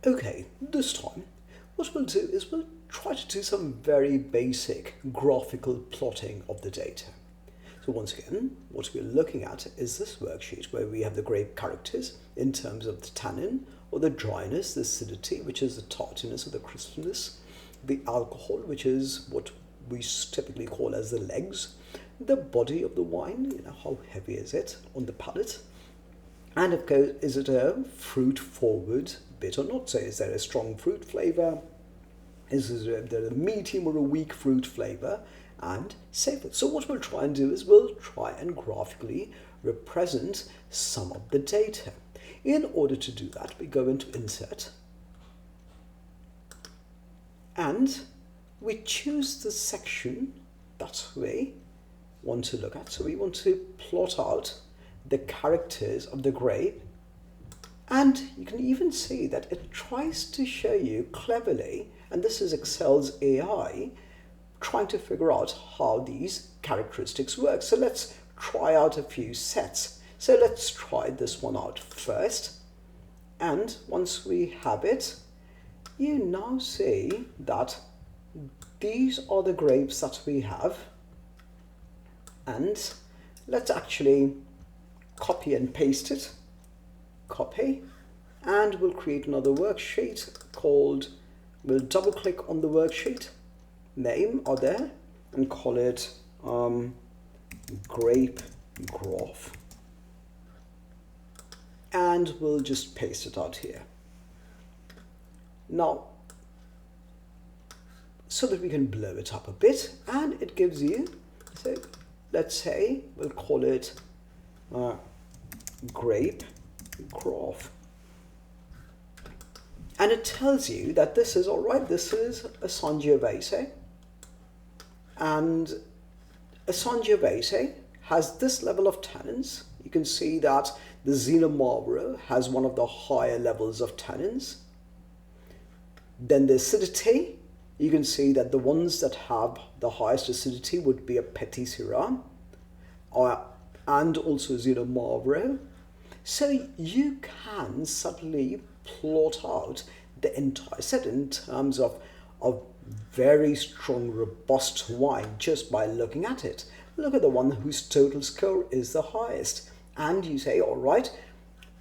Okay, this time what we'll do is we'll try to do some very basic graphical plotting of the data. So once again, what we're looking at is this worksheet where we have the grape characters in terms of the tannin or the dryness, the acidity, which is the tartiness or the crispness, the alcohol, which is what we typically call as the legs, the body of the wine, how heavy is it on the palate, and of course, is it a fruit forward bit or not? So is there a strong fruit flavor? Is there a medium or a weak fruit flavor? And so forth. So what we'll try and do is we'll try and graphically represent some of the data. In order to do that, we go into Insert and we choose the section that we want to look at. So we want to plot out the characters of the grape, and you can even see that it tries to show you cleverly, and this is Excel's AI trying to figure out how these characteristics work. So let's try out a few sets. So let's try this one out first, and once we have it, you now see that these are the grapes that we have, and let's actually copy and paste it. Copy, and we'll create another worksheet called, we'll double click on the worksheet name out there and call it grape graph, and we'll just paste it out here. Now, so that we can blow it up a bit, and it gives you, so let's say we'll call it grape graph, and it tells you that this is all right. This is a Sangiovese, and a Sangiovese has this level of tannins. You can see that the Zinno Marlborough has one of the higher levels of tannins. Then the acidity, you can see that the ones that have the highest acidity would be a Petit Syrah, and also Zinno Marlborough. So you can suddenly plot out the entire set in terms of very strong, robust wine just by looking at it. Look at the one whose total score is the highest, and you say, all right,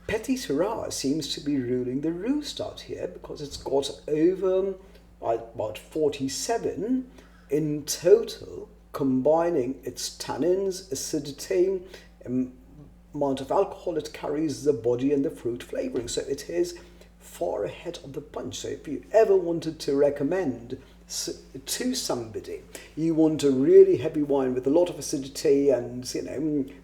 Petit Syrah seems to be ruling the roost out here because it's got over about 47 in total, combining its tannins, acidity, amount of alcohol it carries, the body and the fruit flavoring. So it is far ahead of the bunch. So if you ever wanted to recommend to somebody, you want a really heavy wine with a lot of acidity and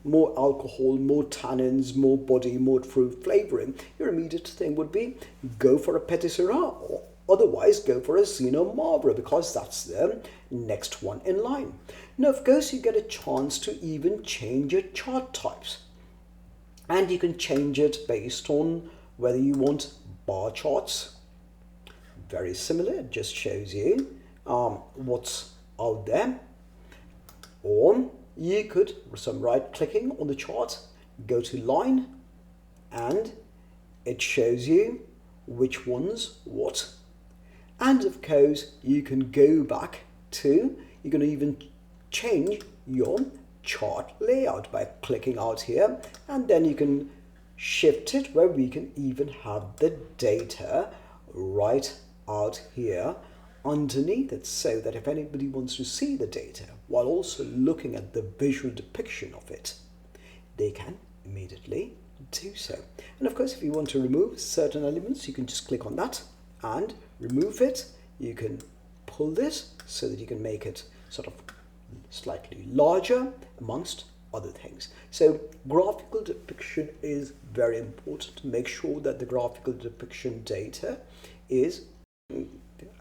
more alcohol, more tannins, more body, more fruit flavoring, your immediate thing would be go for a Petit Syrah, or otherwise go for a Zinno Marlborough, because that's the next one in line. Now of course you get a chance to even change your chart types, and you can change it based on whether you want bar charts. Very similar, it just shows you what's out there. Or you could, some right clicking on the chart, go to line, and it shows you which ones what. And of course you can go back to, you can even change your chart layout by clicking out here, and then you can shift it where we can even have the data right out here underneath it, so that if anybody wants to see the data while also looking at the visual depiction of it, they can immediately do so. And of course if you want to remove certain elements, you can just click on that and remove it. You can pull this so that you can make it sort of slightly larger, amongst other things. So graphical depiction is very important. Make sure that the graphical depiction data is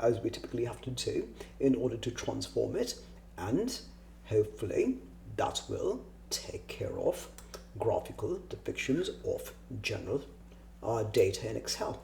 as we typically have to do in order to transform it, and hopefully that will take care of graphical depictions of general data in Excel.